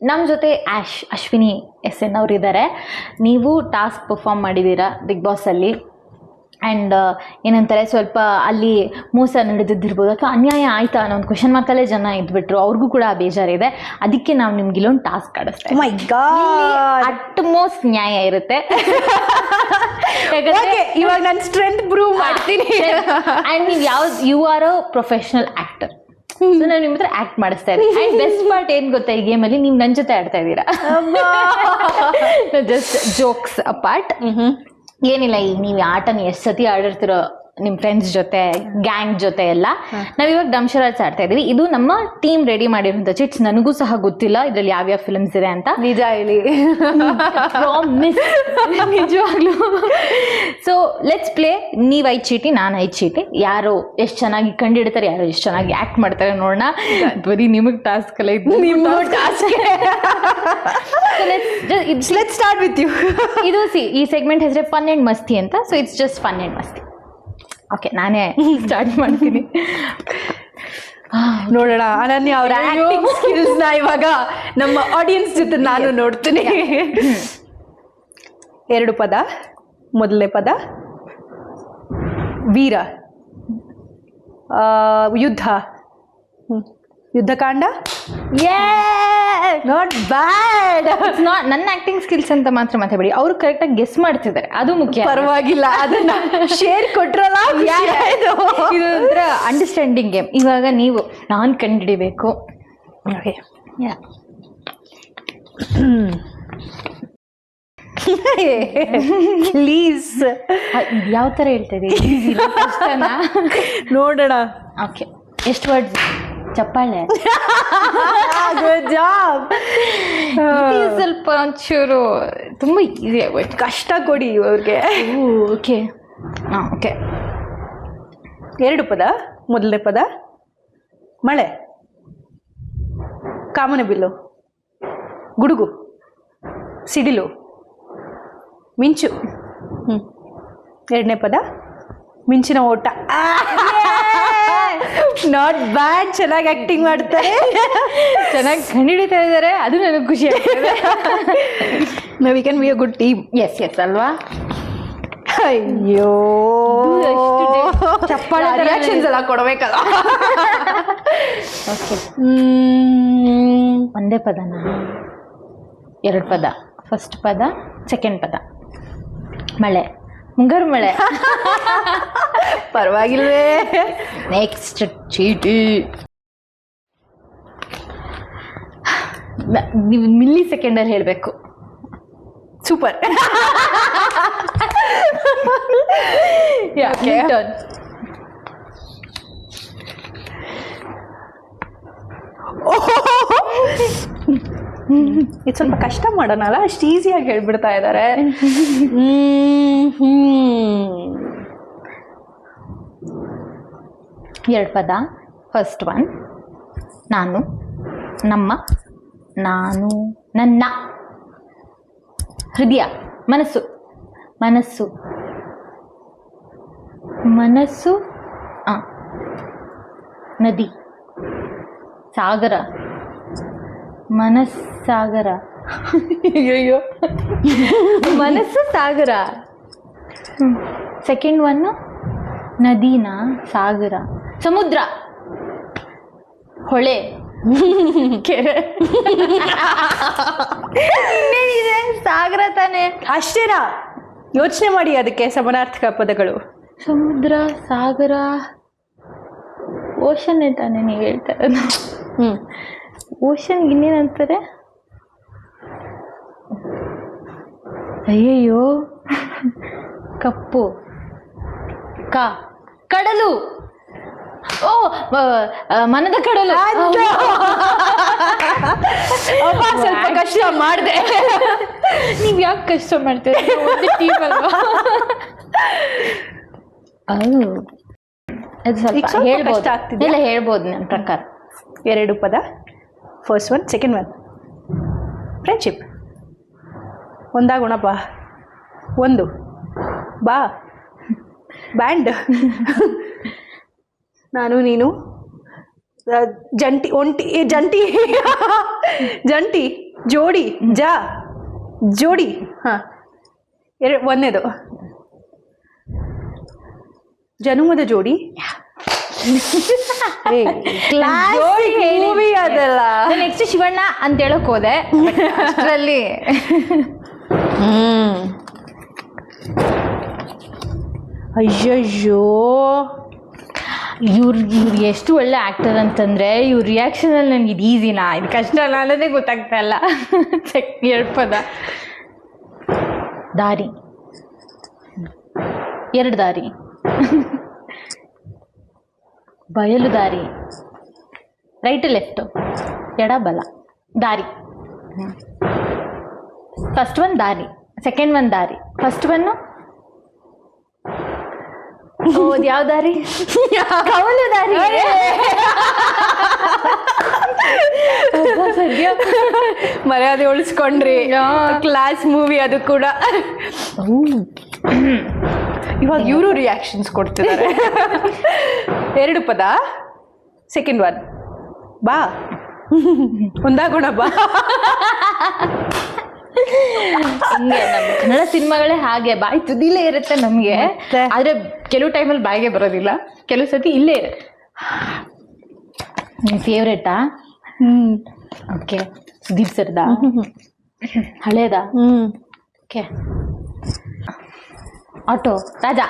ನಮ್ಮ ಜೊತೆ ಅಶ್ವಿನಿ SN ಅವ್ರು ಇದ್ದಾರೆ. ನೀವು ಟಾಸ್ಕ್ ಪರ್ಫಾರ್ಮ್ ಮಾಡಿದ್ದೀರಾ ಬಿಗ್ ಬಾಸಲ್ಲಿ. ಆ್ಯಂಡ್ ಏನಂತಾರೆ, ಸ್ವಲ್ಪ ಅಲ್ಲಿ ಮೋಸ ನಡೆದಿದ್ದಿರ್ಬೋದು ಅಥವಾ ಅನ್ಯಾಯ ಆಯ್ತಾ ಅನ್ನೋ ಒಂದು ಕ್ವೆಶನ್ ಮಾರ್ಕಲ್ಲೇ ಜನ ಇದ್ಬಿಟ್ರು. ಅವ್ರಿಗೂ ಕೂಡ ಬೇಜಾರಿದೆ. ಅದಕ್ಕೆ ನಾವು ನಿಮ್ಗೆ ಇಲ್ಲೊಂದು ಟಾಸ್ಕ್ ಆಡಿಸ್ತೀವಿ. ಮೈ ಗಾಡ್, ಅಟ್ ಮೋಸ್ಟ್ ನ್ಯಾಯ ಇರುತ್ತೆ. ಇವಾಗ ನಾನು ಸ್ಟ್ರೆಂತ್ ಪ್ರೂವ್ ಮಾಡ್ತೀನಿ. ಆ್ಯಂಡ್ ನೀವು you are a professional actor. So ನಾವು ನಿಮ್ಮ ಹತ್ರ ಆ್ಯಕ್ಟ್ ಮಾಡಿಸ್ತಾ ಇದ್ದೀವಿ. ಆ್ಯಂಡ್ ಬೆಸ್ಟ್ ಪಾರ್ಟ್ ಏನು ಗೊತ್ತಾ, ಈ ಗೇಮಲ್ಲಿ ನೀವು ನನ್ನ ಜೊತೆ ಆಡ್ತಾ ಇದ್ದೀರಾ. Just jokes apart. ಏನಿಲ್ಲ, ಈಗ ನೀವು ಆಟನ ಎಷ್ಟು ಸತಿ ಆಡಿರ್ತಿರೋ ನಿಮ್ಮ ಫ್ರೆಂಡ್ಸ್ ಜೊತೆ, ಗ್ಯಾಂಗ್ ಜೊತೆ ಎಲ್ಲ. ನಾವಿವಾಗ ದಂಶರಾಜ್ ಆಡ್ತಾ ಇದೀವಿ. ಇದು ನಮ್ಮ ಟೀಮ್ ರೆಡಿ ಮಾಡಿರುವಂಥ ಚಿಟ್ಸ್. ನನಗೂ ಸಹ ಗೊತ್ತಿಲ್ಲ ಇದರಲ್ಲಿ ಯಾವ್ಯಾವ ಫಿಲ್ಮ್ಸ್ ಇದೆ ಅಂತ. ನಿಜ ಹೇಳಿ, ಪ್ರಾಮಿಸ್, ನಿಜವಾಗ್ಲೂ. So let's play. ನೀವು 5 ಚೀಟಿ, ನಾನು 5 ಚೀಟಿ. ಯಾರು ಎಷ್ಟು ಚೆನ್ನಾಗಿ ಕಂಡಿಡ್ತಾರೆ, ಯಾರು ಎಷ್ಟು ಚೆನ್ನಾಗಿ ಆ್ಯಕ್ಟ್ ಮಾಡ್ತಾರೆ ನೋಡೋಣ. ಬರೀ ನಿಮಗೆ ಟಾಸ್ಕ್ ಅಲ್ಲ ಇದು, ನಿಮ್ಮ task. Let's start with you. ಇದು ಈ ಸೆಗ್ಮೆಂಟ್ ಹೆಸರೇ ಫನ್ ಆ್ಯಂಡ್ ಮಸ್ತಿ ಅಂತ. So it's just fun and masti. Okay, ನಾನೇ ಸ್ಟಾರ್ಟ್ ಮಾಡ್ತೀನಿ. ನೋಡೋಣ ಅನನ್ಯ ಅವರ ಆಕ್ಟಿಂಗ್ ಸ್ಕಿಲ್ಸ್ ನ ಇವಾಗ ನಮ್ಮ ಆಡಿಯನ್ಸ್ ಜೊತೆ ನಾನು ನೋಡ್ತೀನಿ. 2 ಪದ. ಮೊದಲನೇ ಪದ ವೀರ. ಯುದ್ಧ. ಯುದ್ಧಕಾಂಡ. Not bad. ನನ್ನ ಆಕ್ಟಿಂಗ್ ಸ್ಕಿಲ್ಸ್ ಅಂತ ಮಾತ್ರ ಮಾತಾಡಬೇಡಿ, ಅವರು ಕರೆಕ್ಟಾಗಿ ಗೆಸ್ ಮಾಡ್ತಿದ್ದಾರೆ, ಅದು ಮುಖ್ಯ. ಪರವಾಗಿಲ್ಲ, ಅದನ್ನ ಶೇರ್ ಕೊಟ್ರಲ್ಲ. ಇದು ಒಂಥರ ಅಂಡರ್ಸ್ಟ್ಯಾಂಡಿಂಗ್ ಗೇಮ್. ಇವಾಗ ನೀವು ನಾನು ಕಂಡುಹಿಡಿಬೇಕು. ಪ್ಲೀಸ್. ಯಾವ ಥರ ಹೇಳ್ತಾ ಇದ್ದೀವಿ ನೋಡೋಣ. ಓಕೆ, ಎಷ್ಟು ವರ್ಡ್ಸ್? ಚಪ್ಪಾಳೆ. Good job. ಸ್ವಲ್ಪ ಒಂಚೂರು ತುಂಬ ಈಸಿ ಆಗೋಯ್ತು. ಕಷ್ಟ ಕೊಡಿ ಅವ್ರಿಗೆ. Okay okay. 2 ಪದ. ಮೊದಲನೇ ಪದ ಮಳೆ. ಕಾಮನಬಿಲ್ಲು. ಗುಡುಗು. ಸಿಡಿಲು. ಮಿಂಚು. 2ನೇ ಪದ ಮಿಂಚಿನ ಓಟ. Not bad. ಚೆನ್ನಾಗಿ ಆಕ್ಟಿಂಗ್ ಮಾಡ್ತಾರೆ, ಚೆನ್ನಾಗಿ ಕಂಡುಹಿಡಿತಾ ಇದ್ದಾರೆ, ಅದು ನನಗೆ ಖುಷಿ ಆಗ್ತದೆ. We can be a good team. Yes yes ಅಲ್ವಾ? ಅಯ್ಯೋ, ಚಪ್ಪಾಳೆ ರಿಯಾಕ್ಷನ್ಸ್ ಎಲ್ಲ ಕೊಡಬೇಕಲ್ಲ. ಓಕೆ, ಒಂದೇ ಪದನ? 2 ಪದ. ಫಸ್ಟ್ ಪದ, ಸೆಕೆಂಡ್ ಪದ. ಮಳೆ. ಮುಂಗಾರು ಮಳೆ. ಪರವಾಗಿಲ್ವೇ. ನೆಕ್ಸ್ಟ್ ಚೀಟಿ. ನೀವು ಮಿಲ್ಲಿ ಸೆಕೆಂಡಲ್ಲಿ ಹೇಳಬೇಕು. ಸೂಪರ್. ಇದು ಸ್ವಲ್ಪ ಕಷ್ಟ ಮಾಡೋಣಲ್ಲ, ಅಷ್ಟು ಈಸಿಯಾಗಿ ಹೇಳ್ಬಿಡ್ತಾ ಇದ್ದಾರೆ. 2 ಪದ. ಫಸ್ಟ್ ಒನ್ ನಾನು, ನಮ್ಮ, ನಾನು, ನನ್ನ. ಹೃದಯ. ಮನಸ್ಸು. ಮನಸ್ಸು. ಮನಸ್ಸು. ನದಿ. ಸಾಗರ. ಮನಸ್ಸಾಗರ. ಅಯ್ಯೋ, ಮನಸ್ಸು ಸಾಗರ. ಸೆಕೆಂಡ್ ಒನ್ನು ನದಿನ, ಸಾಗರ, ಸಮುದ್ರ, ಹೊಳೆ, ಕೆರೆ. ಇನ್ನೇನಿದೆ? ಸಾಗರ ತಾನೆ. ಅಷ್ಟೇನಾ? ಯೋಚನೆ ಮಾಡಿ ಅದಕ್ಕೆ ಸಮಾನಾರ್ಥಕ ಪದಗಳು. ಸಮುದ್ರ, ಸಾಗರ, ಓಷನ್ನೇ ತಾನೆ ನೀವು ಹೇಳ್ತಾ ಇರೋದು. ಓಷನ್ಗೆ ಇನ್ನೇನಂತಾರೆ? ಅಯ್ಯಯ್ಯೋ, ಕಪ್ಪು, ಕಡಲು. ಓ, ಮನದ ಕಡಲು. ಸ್ವಲ್ಪ ಕಷ್ಟ ಮಾಡಿದೆ. ನೀವ್ ಯಾಕೆ ಕಷ್ಟ ಮಾಡ್ತೀರ? ಟೀಮ್ ಅಲ್ವಾ? ಅದು ಸ್ವಲ್ಪ ಹೇಳ್ಬೋದು. ಇಲ್ಲ, ಹೇಳ್ಬೋದು ನನ್ನ ಪ್ರಕಾರ. 2 ಪದ. First one, second one. Friendship. ಒಂದಾಗುಣಪ್ಪ. 1 ಬಾ. ಬ್ಯಾಂಡ್. ನಾನು ನೀನು. ಜಂಟಿ. ಜಂಟಿ. ಜೋಡಿ ಜೋಡಿ ಹಾ ಒಂದೇದು ಜನುಮದ ಜೋಡಿ ಮೂವಿ ಅದಲ್ಲ. ನೆಕ್ಸ್ಟ್ ಶಿವಣ್ಣ ಅಂತ ಹೇಳಕ್ ಹೋದೆ ಅಷ್ಟರಲ್ಲಿ ಅಯ್ಯಯ್ಯೋ ಇವ್ರು ಎಷ್ಟು ಒಳ್ಳೆ ಆಕ್ಟರ್ ಅಂತಂದ್ರೆ ಇವ್ರ ರಿಯಾಕ್ಷನ್ ಅಲ್ಲಿ ನನ್ಗೆ ಇದು ಈಸಿನಾ ಇದು ಕಷ್ಟ ಅಲ್ಲ ಅನ್ನೋದೇ ಗೊತ್ತಾಗ್ತಾ ಇಲ್ಲ. ಹೇಳ್ಪದ ದಾರಿ 2 ದಾರಿ ಬಯಲು ದಾರಿ ರೈಟ್ ಲೆಫ್ಟ್ ಎಡ ಬಲ ದಾರಿ ಫಸ್ಟ್ ಒನ್ ದಾರಿ ಸೆಕೆಂಡ್ ಒನ್ ದಾರಿ ಫಸ್ಟ್ ಒನ್ನು ಯಾವ ದಾರಿ ಕವಲು ದಾರಿ ಮರ್ಯಾದೆ ಉಳಿಸ್ಕೊಂಡ್ರಿ ಕ್ಲಾಸ್ ಮೂವಿ ಅದು ಕೂಡ. ಇವಾಗ ಇವರು ರಿಯಾಕ್ಷನ್ಸ್ ಕೊಡ್ತಿದ್ದಾರೆ. 2 ಪದ ಸೆಕೆಂಡ್ ಒನ್ ಬಾ ಒಂದಾಗೋಣ ಬಾ. ಹಿಂಗೆ ನಮ್ಮ ಕನ್ನಡ ಸಿನಿಮಾಗಳೇ ಹಾಗೆ ಬಾಯಿ ತುದಿಲೇ ಇರುತ್ತೆ ನಮ್ಗೆ, ಆದ್ರೆ ಕೆಲವು ಟೈಮಲ್ಲಿ ಬಾಯಿಗೆ ಬರೋದಿಲ್ಲ, ಕೆಲವು ಸತಿ ಇಲ್ಲೇ ಇರುತ್ತೆ. ನಿನ್ ಫೇವ್ರೇಟಾ? ಓಕೆ. ಸುದೀಪ್ ಸರ್ದಾ? ಹಳೇದಾ? ಓಕೆ. ಆಟೋ ರಾಜ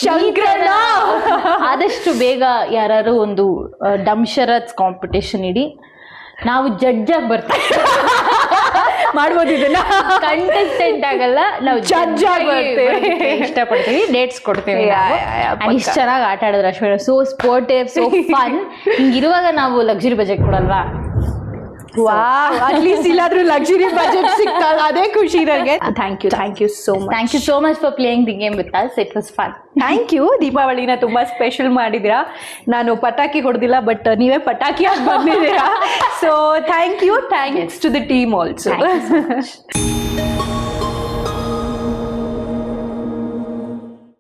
ಶಂಕರಣ್ಣ. ಆದಷ್ಟು ಬೇಗ ಯಾರು ಒಂದು ಡಂಶರತ್ ಕಾಂಪಿಟೇಷನ್ ಇಡಿ, ನಾವು ಜಡ್ಜ್ ಆಗಿ ಬರ್ತೀವಿ. ಮಾಡ್ಬೋದು ಇದನ್ನ. ಕಂಟೆಸ್ಟೆಂಟ್ ಆಗಲ್ಲ, ನಾವು ಜಡ್ಜ್ ಆಗಿ ಬರ್ತೀವಿ. ಇಷ್ಟಪಡ್ತೀವಿ, ಡೇಟ್ಸ್ ಕೊಡ್ತೀವಿ. ಇಷ್ಟು ಚೆನ್ನಾಗಿ ಆಟ ಆಡಿದ್ರೆ Ashwini, so sportive, so fun. ಹಿಂಗಿರುವಾಗ ನಾವು ಲಕ್ಸುರಿ ಬಜೆಟ್ ಕೊಡಲ್ವಾ? ವಾವ್, ಅಟ್ಲೀಸ್ಟ್ ಇಲ್ಲಾದ್ರೂ ಲಕ್ಸುರಿ ಬಜೆಟ್ ಸಿಗ್ತಲ್ಲ, ಅದೇ ಖುಷಿ ನನಗೆ. Thank you so much. Thank you so much for playing the game with us. It was fun. Thank you. ದೀಪಾವಳಿನ ತುಂಬಾ ಸ್ಪೆಷಲ್ ಮಾಡಿದಿರಾ. ನಾನು ಪಟಾಕಿ ಹೊಡೆದಿಲ್ಲ, ಬಟ್ ನೀವೇ ಪಟಾಕಿ ಆಗಿ ಬಂದಿದ್ದೀರಾ. So thanks to the team also.